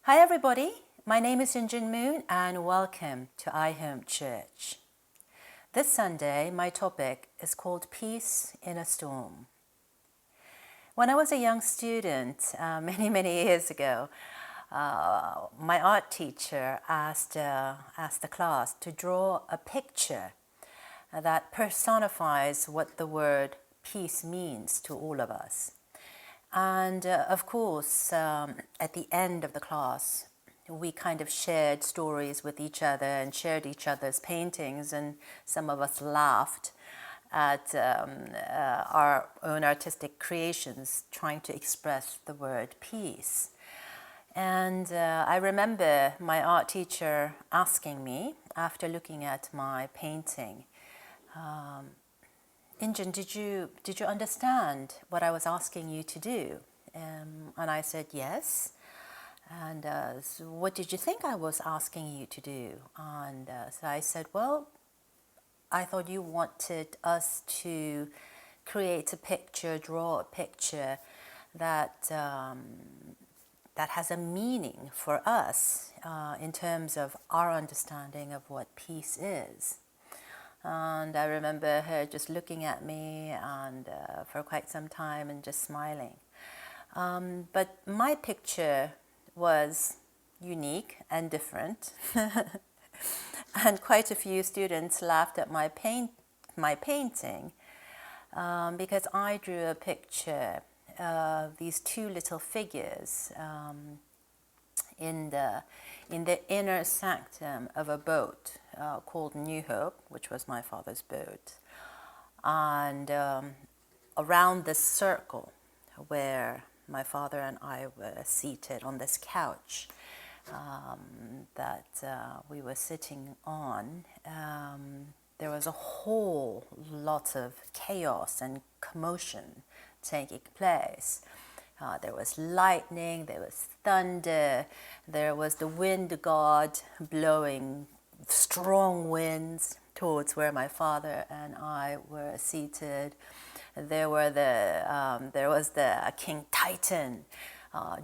Hi everybody, my name is Jin Ben and welcome to iHome Church. This Sunday, my topic is called Peace in a Storm. When I was a young student, many years ago, my art teacher asked the class to draw a picture that personifies what the word peace means to all of us. And of course, at the end of the class, we kind of shared stories with each other and shared each other's paintings, and some of us laughed at our own artistic creations trying to express the word peace. And I remember my art teacher asking me, after looking at my painting, Injin, did you understand what I was asking you to do? And I said yes. And so what did you think I was asking you to do? And so I said, well, I thought you wanted us to create a picture, draw a picture that that has a meaning for us in terms of our understanding of what peace is. And I remember her just looking at me and for quite some time and just smiling. But my picture was unique and different. And quite a few students laughed at my painting because I drew a picture of these two little figures in the inner sanctum of a boat called New Hope, which was my father's boat, and around this circle where my father and I were seated on this couch that we were sitting on, there was a whole lot of chaos and commotion taking place. There was lightning, there was thunder, there was the wind god blowing strong winds towards where my father and I were seated. There was the King Titan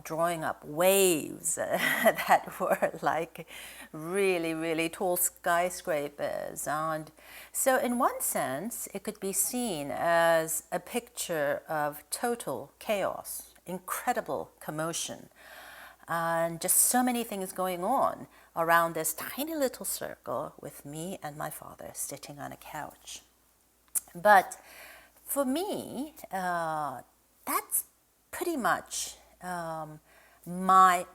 drawing up waves that were like really tall skyscrapers. And so in one sense, it could be seen as a picture of total chaos, incredible commotion, and just so many things going on around this tiny little circle with me and my father sitting on a couch. But for me, that's pretty much my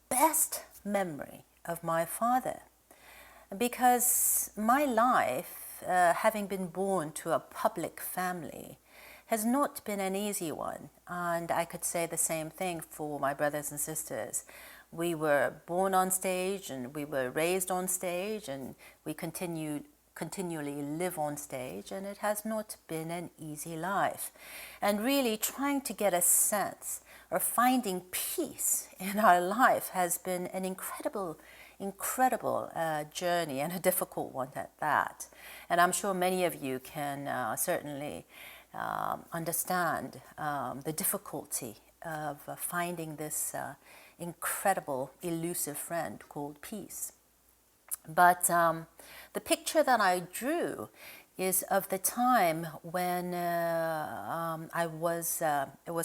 best memory of my father, because my life, having been born to a public family, has not been an easy one. And I could say the same thing for my brothers and sisters. We were born on stage and we were raised on stage, and we continually live on stage, and it has not been an easy life. And really trying to get a sense or finding peace in our life has been an incredible journey, and a difficult one at that. And I'm sure many of you can certainly understand the difficulty of finding this incredible, elusive friend called peace. But the picture that I drew is of the time when it was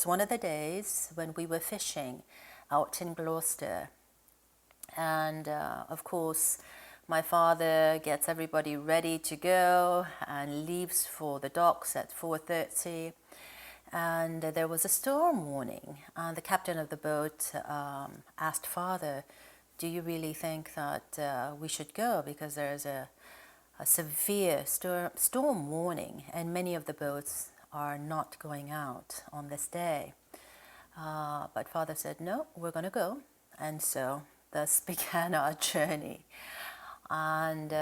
one of the days when we were fishing out in Gloucester. And of course, my father gets everybody ready to go and leaves for the docks at 4:30. And there was a storm warning. And the captain of the boat asked Father, do you really think that we should go? Because there's a severe storm warning, and many of the boats are not going out on this day. But Father said, no, we're going to go. And so thus began our journey. And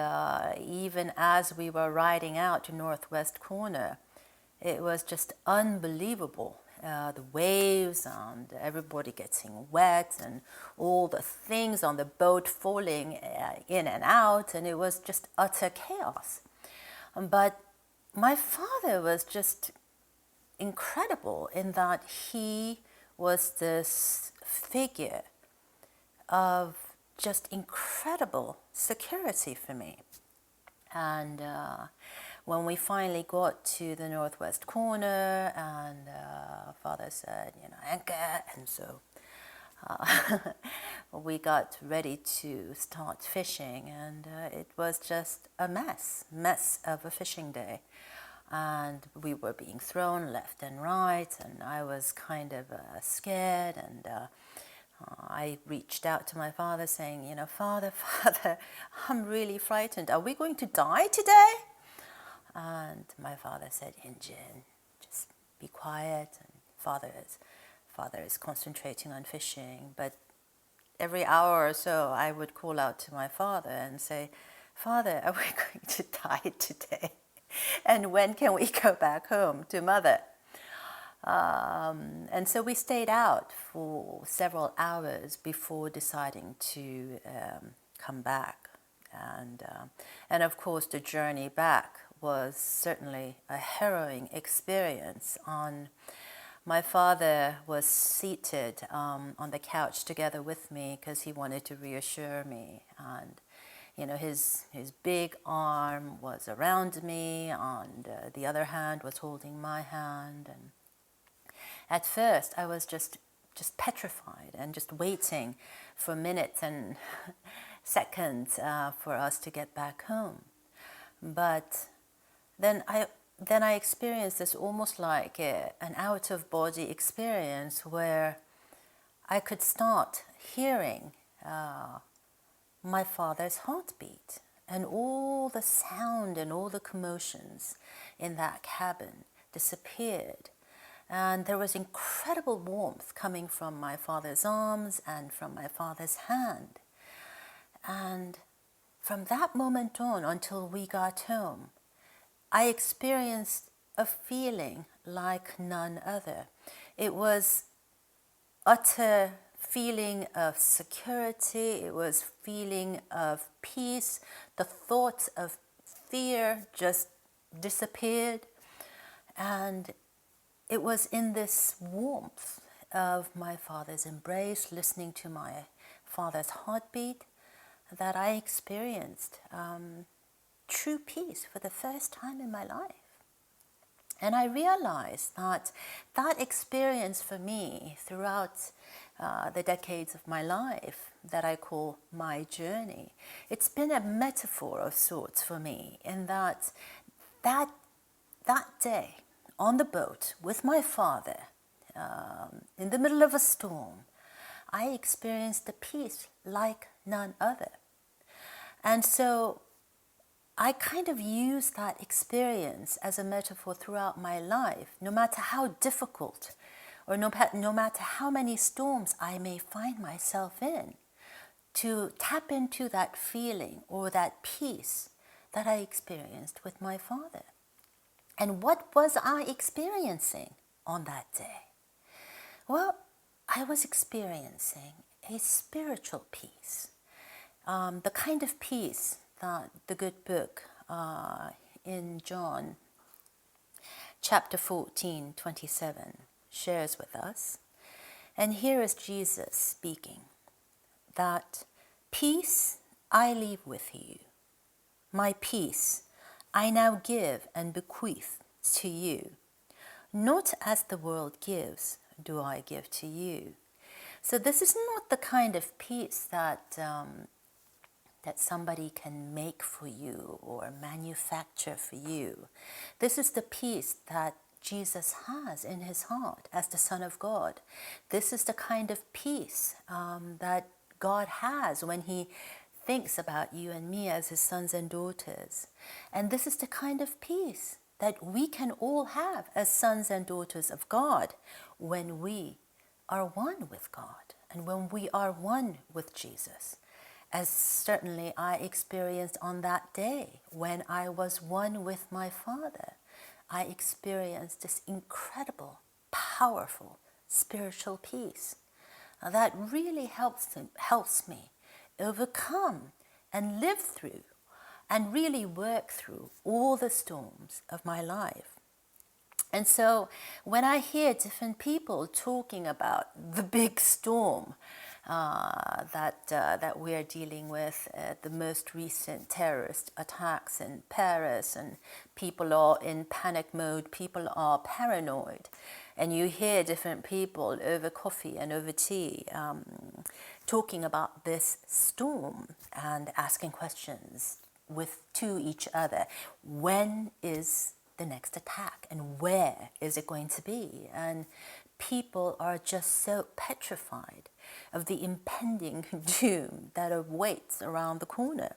even as we were riding out to Northwest Corner, it was just unbelievable. The waves and everybody getting wet and all the things on the boat falling in and out, and it was just utter chaos. But my father was just incredible in that he was this figure of just incredible security for me. And when we finally got to the northwest corner, and Father said, anchor, and so we got ready to start fishing, and it was just a mess of a fishing day. And we were being thrown left and right, and I was kind of scared, and I reached out to my father saying, Father, I'm really frightened. Are we going to die today? And my father said, Jin, just be quiet. And father is concentrating on fishing. But every hour or so, I would call out to my father and say, Father, are we going to die today? And when can we go back home to mother? And so we stayed out for several hours before deciding to come back. And of course, the journey back was certainly a harrowing experience. My father was seated on the couch together with me because he wanted to reassure me. And his big arm was around me, and the other hand was holding my hand. And at first, I was just petrified and just waiting for minutes and seconds for us to get back home. But then I experienced this almost like an out-of-body experience where I could start hearing my father's heartbeat, and all the sound and all the commotions in that cabin disappeared. And there was incredible warmth coming from my father's arms and from my father's hand. And from that moment on until we got home, I experienced a feeling like none other. It was utter feeling of security. It was feeling of peace. The thoughts of fear just disappeared. And it was in this warmth of my father's embrace, listening to my father's heartbeat, that I experienced true peace for the first time in my life. And I realized that experience for me throughout the decades of my life that I call my journey, it's been a metaphor of sorts for me, in that day on the boat with my father in the middle of a storm, I experienced a peace like none other. And so I kind of use that experience as a metaphor throughout my life, no matter how difficult or no matter how many storms I may find myself in, to tap into that feeling or that peace that I experienced with my father. And what was I experiencing on that day? Well, I was experiencing a spiritual peace, the kind of peace that the good book in John chapter 14:27 shares with us. And here is Jesus speaking, that peace I leave with you, my peace I now give and bequeath to you. Not as the world gives do I give to you. So this is not the kind of peace that somebody can make for you or manufacture for you. This is the peace that Jesus has in his heart as the Son of God. This is the kind of peace that God has when he thinks about you and me as his sons and daughters. And this is the kind of peace that we can all have as sons and daughters of God when we are one with God and when we are one with Jesus, as certainly I experienced on that day when I was one with my Father. I experienced this incredible, powerful spiritual peace that really helps me overcome and live through and really work through all the storms of my life. And so when I hear different people talking about the big storm, that we are dealing with the most recent terrorist attacks in Paris, and people are in panic mode, people are paranoid, and you hear different people over coffee and over tea talking about this storm and asking questions to each other. When is the next attack, and where is it going to be? And people are just so petrified of the impending doom that awaits around the corner.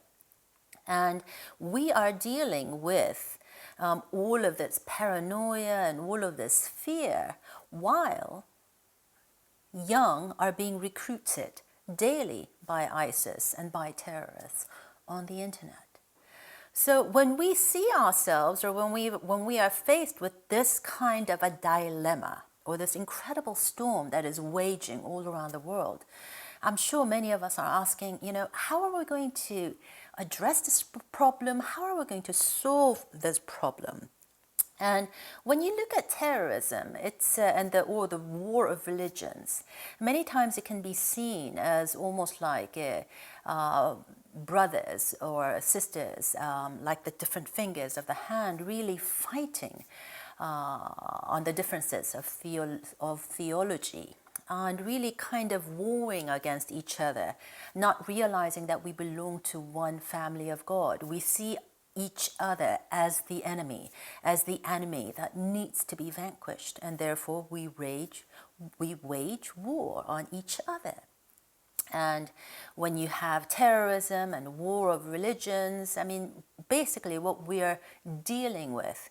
And we are dealing with all of this paranoia and all of this fear while young are being recruited daily by ISIS and by terrorists on the internet. So when we see ourselves, or when we are faced with this kind of a dilemma, or this incredible storm that is waging all around the world, I'm sure many of us are asking, how are we going to address this problem? How are we going to solve this problem? And when you look at terrorism, or the war of religions, many times it can be seen as almost like brothers or sisters, like the different fingers of the hand, really fighting on the differences of theology, and really kind of warring against each other, not realizing that we belong to one family of God. We see each other as the enemy that needs to be vanquished, and therefore we wage war on each other. And when you have terrorism and war of religions, basically what we are dealing with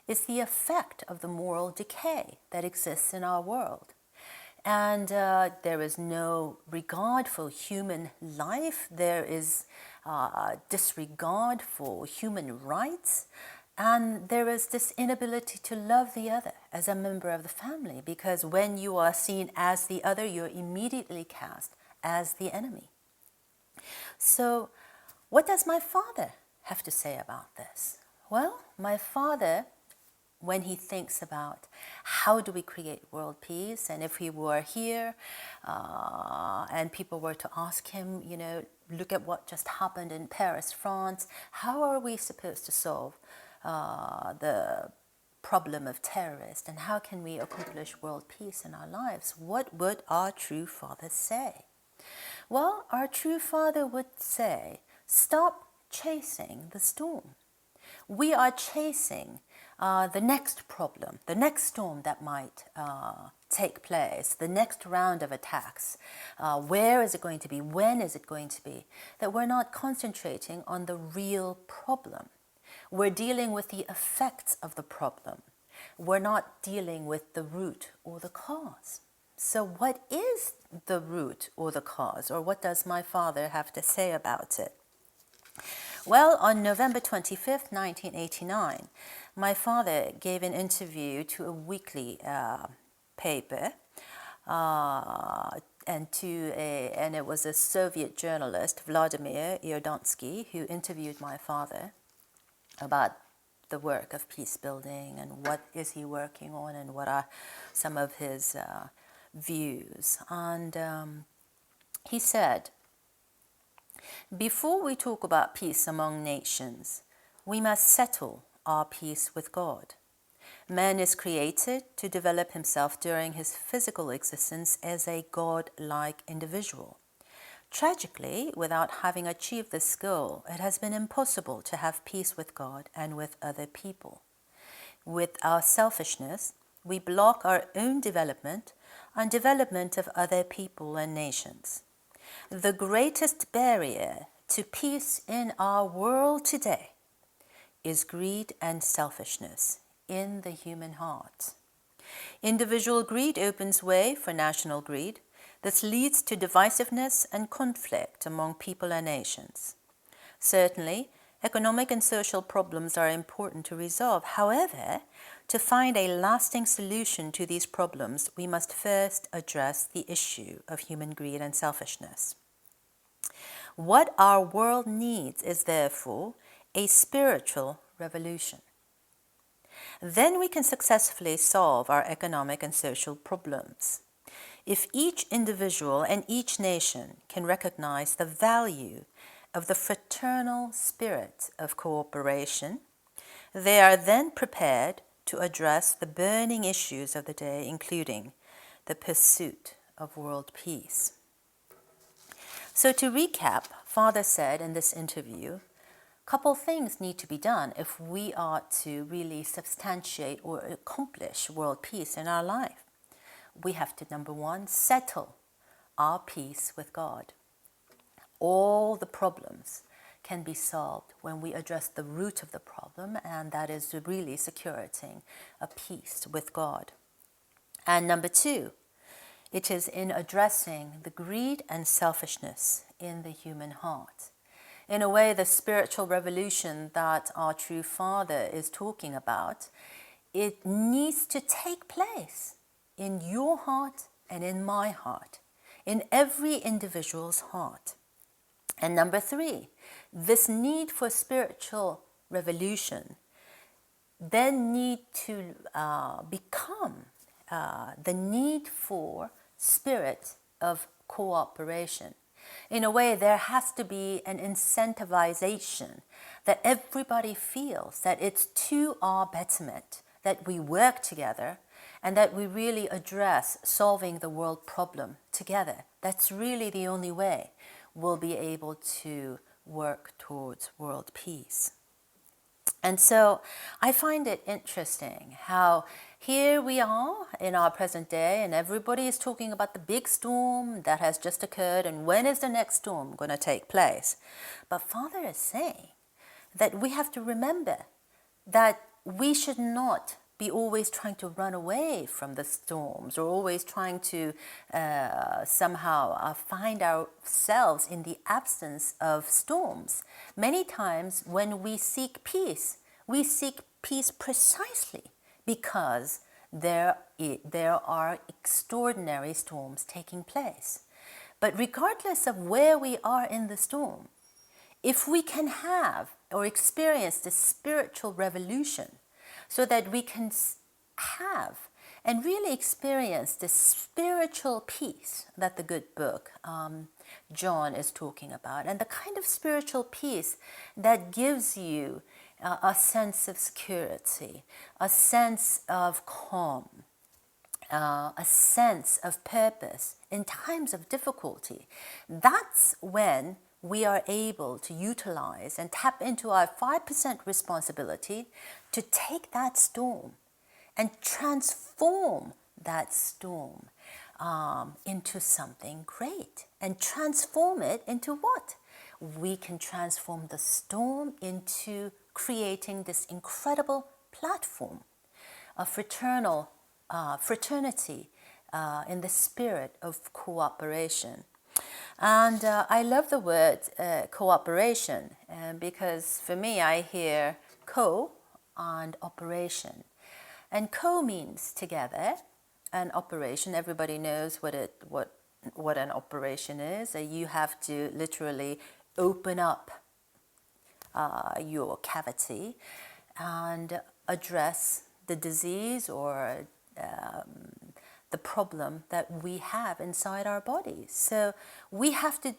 is the effect of the moral decay that exists in our world. And there is no regard for human life. There is disregard for human rights. And there is this inability to love the other as a member of the family, because when you are seen as the other, you're immediately cast as the enemy. So what does my father have to say about this? Well, my father, when he thinks about how do we create world peace, and if he were here and people were to ask him, look at what just happened in Paris, France, how are we supposed to solve the problem of terrorists, and how can we accomplish world peace in our lives? What would our true father say? Well, our true father would say, stop chasing the storm. We are chasing the next problem, the next storm that might take place, the next round of attacks. Where is it going to be? When is it going to be? That we're not concentrating on the real problem. We're dealing with the effects of the problem. We're not dealing with the root or the cause. So what is the root or the cause, or what does my father have to say about it? Well, on November 25th, 1989, my father gave an interview to a weekly paper, and it was a Soviet journalist, Vladimir Iordonsky, who interviewed my father about the work of peace building and what is he working on and what are some of his views. And he said, before we talk about peace among nations, we must settle our peace with God. Man is created to develop himself during his physical existence as a God-like individual. Tragically, without having achieved this goal, it has been impossible to have peace with God and with other people. With our selfishness, we block our own development and development of other people and nations. The greatest barrier to peace in our world today is greed and selfishness in the human heart. Individual greed opens way for national greed. This leads to divisiveness and conflict among people and nations. Certainly, economic and social problems are important to resolve. However, to find a lasting solution to these problems, we must first address the issue of human greed and selfishness. What our world needs is therefore a spiritual revolution. Then we can successfully solve our economic and social problems. if each individual and each nation can recognize the value of the fraternal spirit of cooperation, they are then prepared to address the burning issues of the day, including the pursuit of world peace. So to recap, Father said in this interview, a couple things need to be done if we are to really substantiate or accomplish world peace in our life. We have to, number one, settle our peace with God. All the problems can be solved when we address the root of the problem, and that is really securing a peace with God. And number two, it is in addressing the greed and selfishness in the human heart. In a way, the spiritual revolution that our true Father is talking about, it needs to take place in your heart and in my heart, in every individual's heart. And number three, this need for spiritual revolution then need to become the need for spirit of cooperation. In a way, there has to be an incentivization that everybody feels that it's to our betterment, that we work together, and that we really address solving the world problem together. That's really the only way we'll be able to work towards world peace. And so I find it interesting how here we are in our present day and everybody is talking about the big storm that has just occurred and when is the next storm going to take place. But Father is saying that we have to remember that we should not be always trying to run away from the storms or always trying to somehow find ourselves in the absence of storms. Many times when we seek peace precisely because there are extraordinary storms taking place. But regardless of where we are in the storm, if we can have or experience the spiritual revolution, so that we can have and really experience the spiritual peace that the good book John is talking about, and the kind of spiritual peace that gives you a sense of security, a sense of calm, a sense of purpose in times of difficulty. That's when we are able to utilize and tap into our 5% responsibility to take that storm and transform that storm into something great. And transform it into what? We can transform the storm into creating this incredible platform, a fraternity in the spirit of cooperation. And I love the word cooperation because for me I hear co and operation. And co means together, and operation, everybody knows what an operation is. You have to literally open up your cavity and address the disease or the problem that we have inside our bodies. So we have to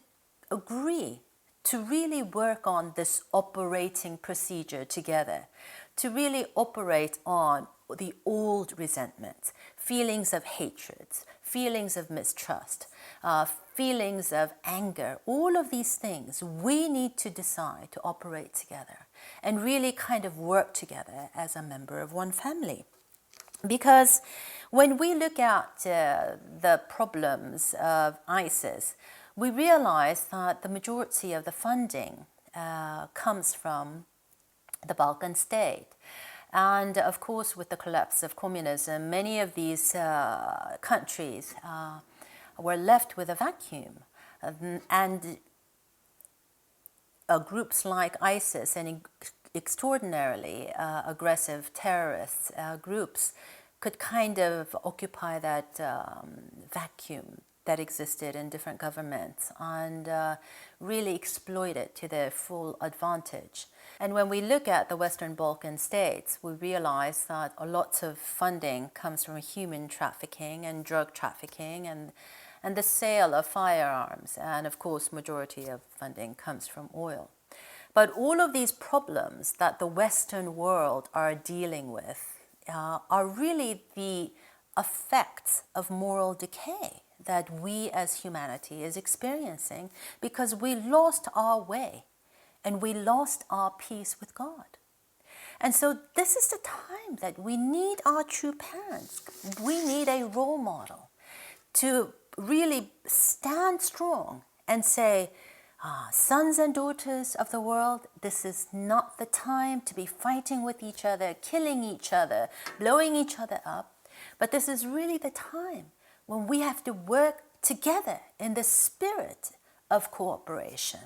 agree to really work on this operating procedure together, to really operate on the old resentment, feelings of hatred, feelings of mistrust, feelings of anger, all of these things we need to decide to operate together and really kind of work together as a member of one family. Because when we look at the problems of ISIS, we realize that the majority of the funding comes from the Balkan state. And of course, with the collapse of communism, many of these countries were left with a vacuum. And groups like ISIS and extraordinarily aggressive terrorist groups could kind of occupy that vacuum that existed in different governments and really exploit it to their full advantage. And when we look at the Western Balkan states, we realize that a lot of funding comes from human trafficking and drug trafficking and the sale of firearms. And of course, majority of funding comes from oil. But all of these problems that the Western world are dealing with are really the effects of moral decay that we as humanity is experiencing because we lost our way and we lost our peace with God. And so this is the time that we need our true parents. We need a role model to really stand strong and say, sons and daughters of the world, this is not the time to be fighting with each other, killing each other, blowing each other up. But this is really the time when we have to work together in the spirit of cooperation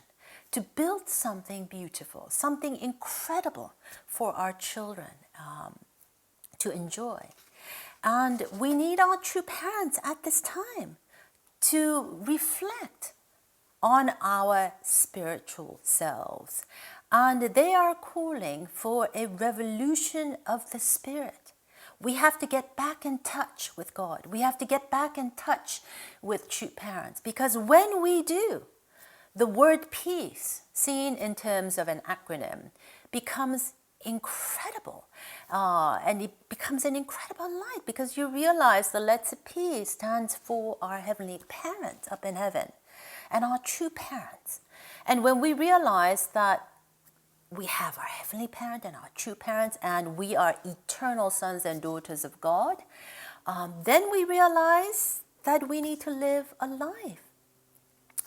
to build something beautiful, something incredible for our children to enjoy. And we need our true parents at this time to reflect on our spiritual selves. And they are calling for a revolution of the spirit. We have to get back in touch with God. We have to get back in touch with true parents. Because when we do, the word peace, seen in terms of an acronym, becomes incredible. And it becomes an incredible light because you realize the letter P stands for our Heavenly Parent up in heaven and our true parents. And when we realize that we have our Heavenly Parent and our true parents and we are eternal sons and daughters of God, then we realize that we need to live a life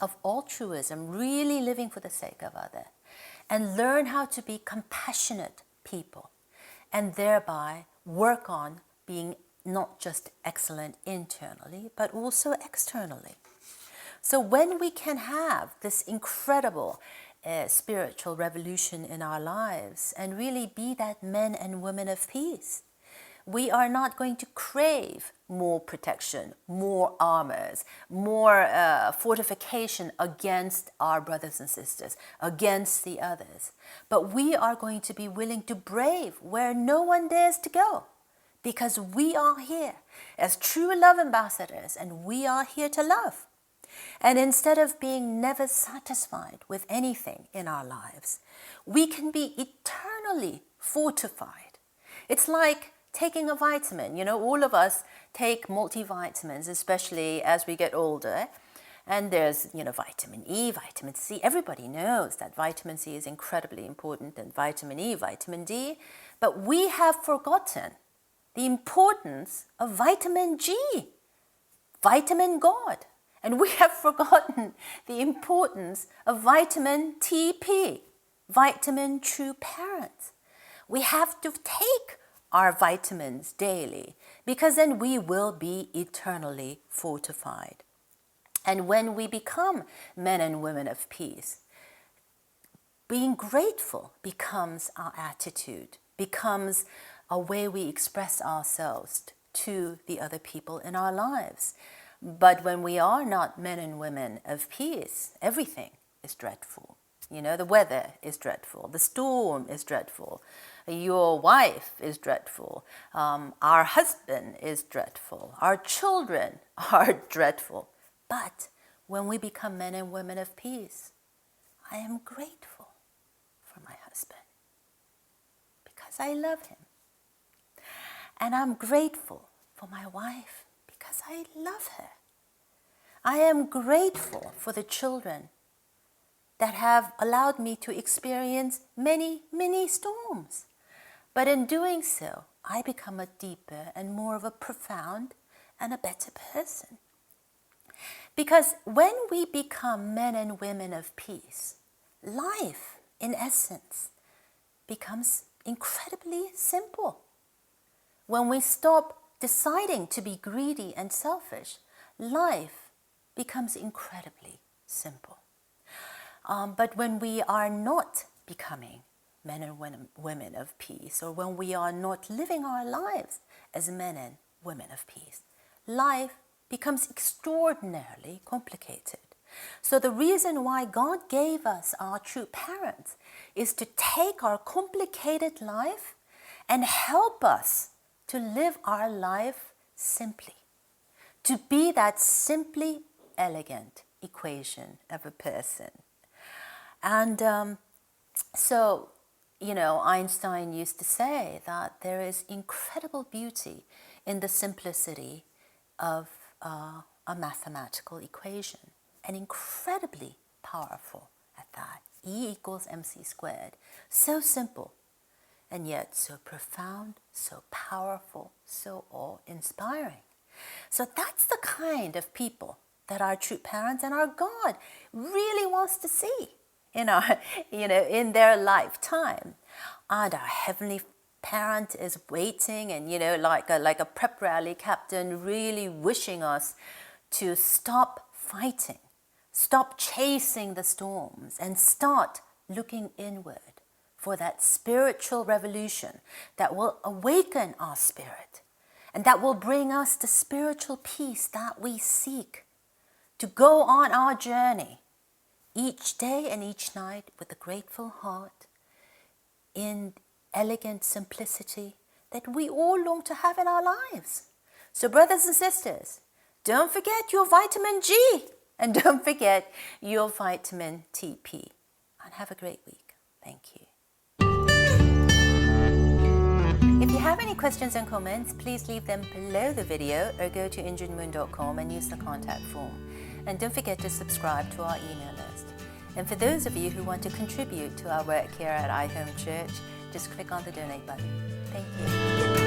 of altruism, really living for the sake of others, and learn how to be compassionate people, and thereby work on being not just excellent internally, but also externally. So when we can have this incredible spiritual revolution in our lives and really be that men and women of peace, we are not going to crave more protection, more armors, more fortification against our brothers and sisters, against the others. But we are going to be willing to brave where no one dares to go, because we are here as true love ambassadors and we are here to love. And instead of being never satisfied with anything in our lives, we can be eternally fortified. It's like taking a vitamin. You know, all of us take multivitamins, especially as we get older. And there's, vitamin E, vitamin C. Everybody knows that vitamin C is incredibly important, and vitamin E, vitamin D. But we have forgotten the importance of vitamin G, vitamin God. And we have forgotten the importance of vitamin TP, vitamin true parents. We have to take our vitamins daily, because then we will be eternally fortified. And when we become men and women of peace, being grateful becomes our attitude, becomes a way we express ourselves to the other people in our lives. But when we are not men and women of peace, everything is dreadful. The weather is dreadful. The storm is dreadful. Your wife is dreadful. Our husband is dreadful. Our children are dreadful. But when we become men and women of peace, I am grateful for my husband because I love him. And I'm grateful for my wife because I love her. I am grateful for the children that have allowed me to experience many, many storms. But in doing so, I become a deeper and more of a profound and a better person. Because when we become men and women of peace, life, in essence, becomes incredibly simple. When we stop deciding to be greedy and selfish, life becomes incredibly simple. But when we are not becoming men and women of peace, or when we are not living our lives as men and women of peace, life becomes extraordinarily complicated. So the reason why God gave us our true parents is to take our complicated life and help us to live our life simply, to be that simply elegant equation of a person. And so, Einstein used to say that there is incredible beauty in the simplicity of a mathematical equation, and incredibly powerful at that. E equals mc squared. So simple, and yet so profound, so powerful, so awe-inspiring. So that's the kind of people that our true parents and our God really wants to see in their lifetime. And our heavenly parent is waiting, and like a prep rally captain, really wishing us to stop fighting, stop chasing the storms, and start looking inward for that spiritual revolution that will awaken our spirit and that will bring us the spiritual peace that we seek to go on our journey each day and each night with a grateful heart, in elegant simplicity that we all long to have in our lives. So brothers and sisters, don't forget your vitamin G, and don't forget your vitamin TP. And have a great week. Thank you. If you have any questions and comments, please leave them below the video or go to injinmoon.com and use the contact form. And don't forget to subscribe to our email list. And for those of you who want to contribute to our work here at iHome Church, just click on the donate button. Thank you.